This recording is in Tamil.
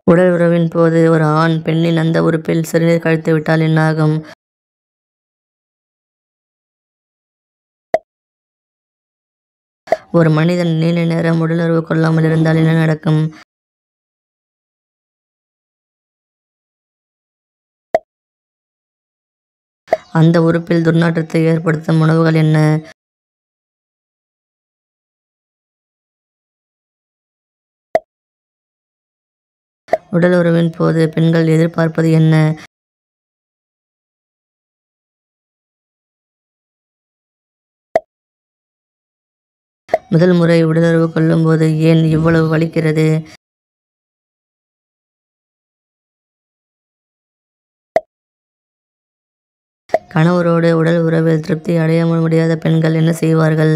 உடல் உறவின் போது ஒரு ஆண் பெண்ணின் அந்த உறுப்பில் சிறுநீர் கழித்துவிட்டால் என்னாகும்? ஒரு மனிதன் நீண்ட நேரம் உடலுறவு கொள்ளாமல் இருந்தால் என்ன நடக்கும்? அந்த உறுப்பில் துர்நாற்றத்தை ஏற்படுத்தும் உணவுகள் என்ன? உடல் உறவின் போது பெண்கள் எதிர்பார்ப்பது என்ன? முதல் முறை உடலுறவு கொள்ளும்போது ஏன் இவ்வளவு வலிக்கிறது? கணவரோடு உடல் உறவில் திருப்தி அடைய முடியாத பெண்கள் என்ன செய்வார்கள்?